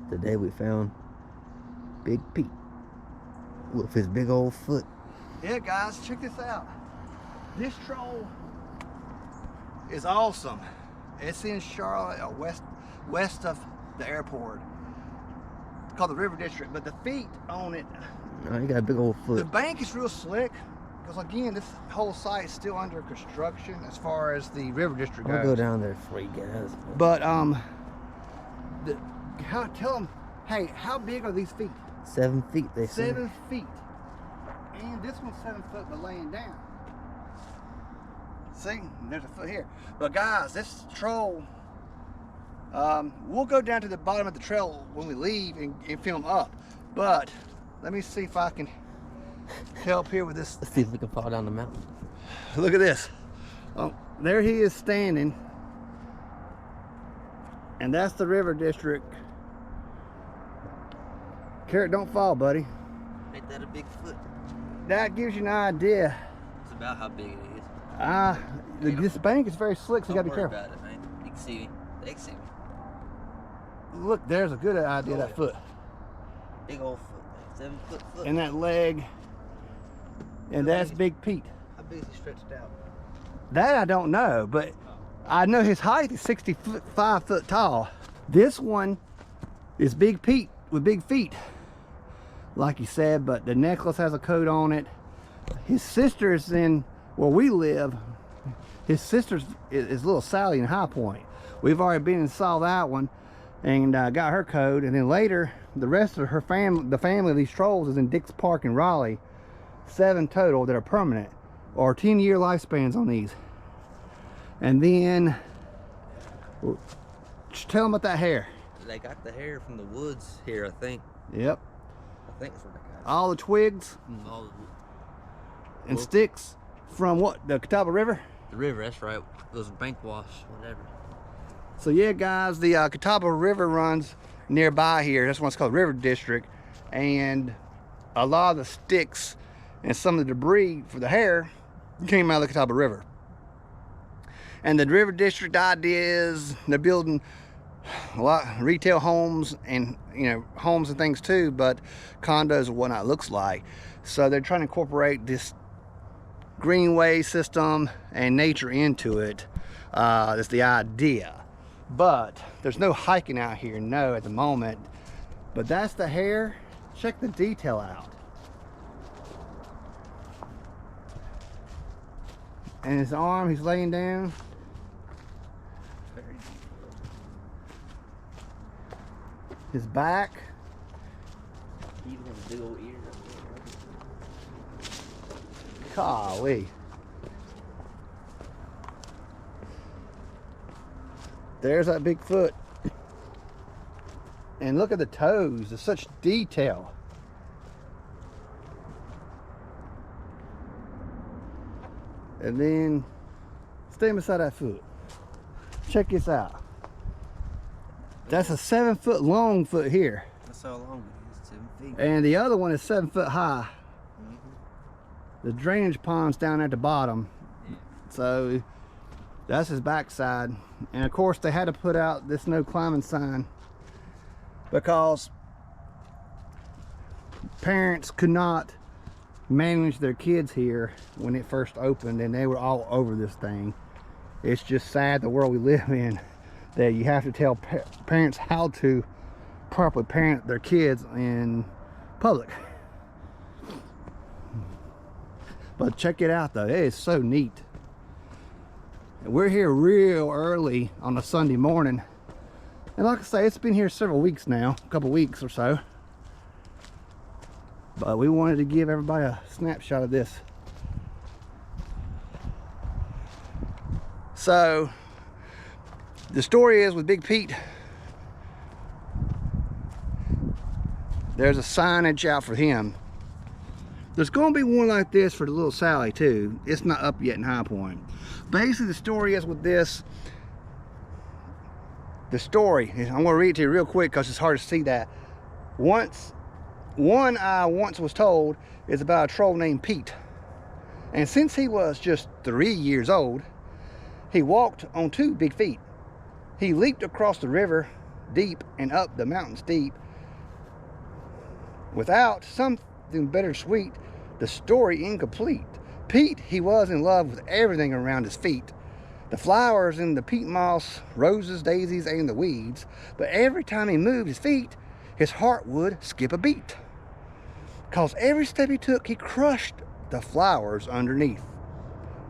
Today we found Big Pete with his big old foot. Yeah, guys, check this out. This troll is awesome. It's in Charlotte, west of the airport. It's called the River District, but the feet on it. Oh, he got a big old foot. The bank is real slick because again, this whole site is still under construction as far as the River District goes. I'll go down there for you guys. But tell them, hey, how big are these feet? 7 feet, they say. 7 feet. And this one's 7 foot, but laying down. See, there's a foot here. But guys, this troll, we'll go down to the bottom of the trail when we leave and film up. But let me see if I can help here with this. Let's see if we can fall down the mountain. Look at this. Oh, there he is standing. And that's the River District. Carrot, don't fall, buddy. Ain't that a big foot? That gives you an idea. It's about how big it is. This bank is very slick, so you gotta be careful. About it, man. You can see me. They can see me. Look, there's a good idea of that foot. Big old foot, man. 7 foot foot. And that leg. And that's Big Pete. How big is he stretched out? That I don't know, but I know his height is 65 foot tall. This one is Big Pete with big feet, like he said, but the necklace has a coat on it. His sister's in where we live. His sister's is little Sally in High Point. We've already been and saw that one and got her code, and then later the rest of her family, the family of these trolls, is in Dix Park in Raleigh. 7 total that are permanent, or 10-year lifespans on these. And then tell them about that hair. They got the hair from the woods here, I think. Yep. I think that's what they got. All the twigs and sticks from what? The Catawba River? The river, that's right. It was bank wash, whatever. So yeah, guys, the Catawba River runs nearby here. That's why it's called River District. And a lot of the sticks and some of the debris for the hair came out of the Catawba River. And the River District idea is they're building a lot of retail homes and, you know, homes and things too, but condos and whatnot looks like. So they're trying to incorporate this greenway system and nature into it. That's the idea. But there's no hiking out here, no, at the moment. But that's the hair. Check the detail out. And his arm, he's laying down. His back. He even has a big old ear. Golly. There's that big foot. And look at the toes. There's such detail. And then stay beside that foot. Check this out. That's a 7 foot long foot here. That's how long it is, 7 feet. And the other one is 7 foot high. The drainage pond's down at the bottom. Yeah. So that's his backside. And of course they had to put out this no climbing sign because parents could not manage their kids here when it first opened, and they were all over this thing. It's just sad the world we live in, that you have to tell parents how to properly parent their kids in public. But check it out though, it is so neat. We're here real early on a Sunday morning, and like I say, it's been here several weeks now, a couple weeks or so. But we wanted to give everybody a snapshot of this. So the story is with Big Pete, there's a signage out for him. There's going to be one like this for the little Sally too. It's not up yet in High Point. Basically the story is with this, the story, I'm going to read it to you real quick because it's hard to see that. One I once was told is about a troll named Pete. And since he was just 3 years old, he walked on 2 big feet. He leaped across the river deep and up the mountain steep. Without something bittersweet, the story incomplete. Pete, he was in love with everything around his feet. The flowers and the peat moss, roses, daisies, and the weeds. But every time he moved his feet, his heart would skip a beat. 'Cause every step he took, he crushed the flowers underneath.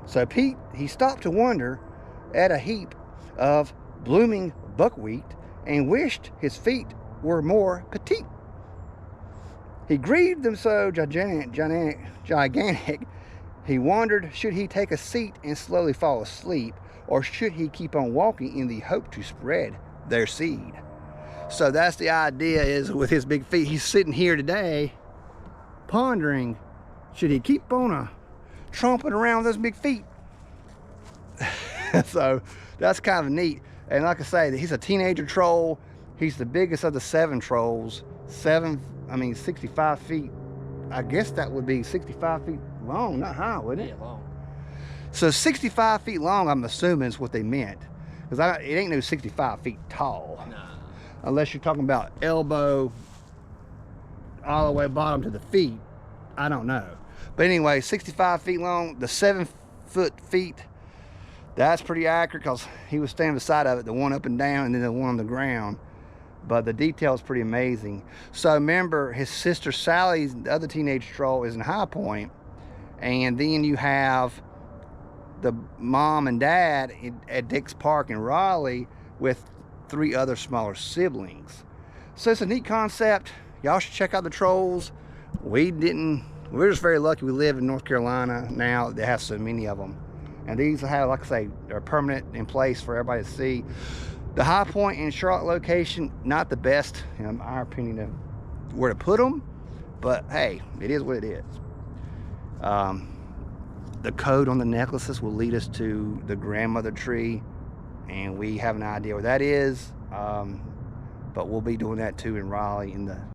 So Pete, he stopped to wonder at a heap of blooming buckwheat and wished his feet were more petite. He grieved them so gigantic, he wondered, should he take a seat and slowly fall asleep, or should he keep on walking in the hope to spread their seed? So that's the idea, is with his big feet. He's sitting here today pondering, should he keep on tromping around with those big feet? So that's kind of neat. And like I say, he's a teenager troll. He's the biggest of the 7 trolls. 65 feet. I guess that would be 65 feet long, not high, wouldn't it? Yeah, long. So 65 feet long, I'm assuming is what they meant. Because it ain't no 65 feet tall. Nah. Unless you're talking about elbow all the way bottom to the feet. I don't know. But anyway, 65 feet long, the 7 foot feet, that's pretty accurate, because he was standing beside of it, the one up and down and then the one on the ground. But the detail is pretty amazing. So remember, his sister Sally, the other teenage troll, is in High Point. And then you have the mom and dad at Dix Park in Raleigh with 3 other smaller siblings. So it's a neat concept. Y'all should check out the trolls. We're just very lucky we live in North Carolina now that has so many of them. And these have, like I say, are permanent in place for everybody to see. The High Point and Charlotte location, not the best, in our opinion, of where to put them. But hey, it is what it is. The code on the necklaces will lead us to the grandmother tree, and we have an idea where that is. But we'll be doing that too in Raleigh in the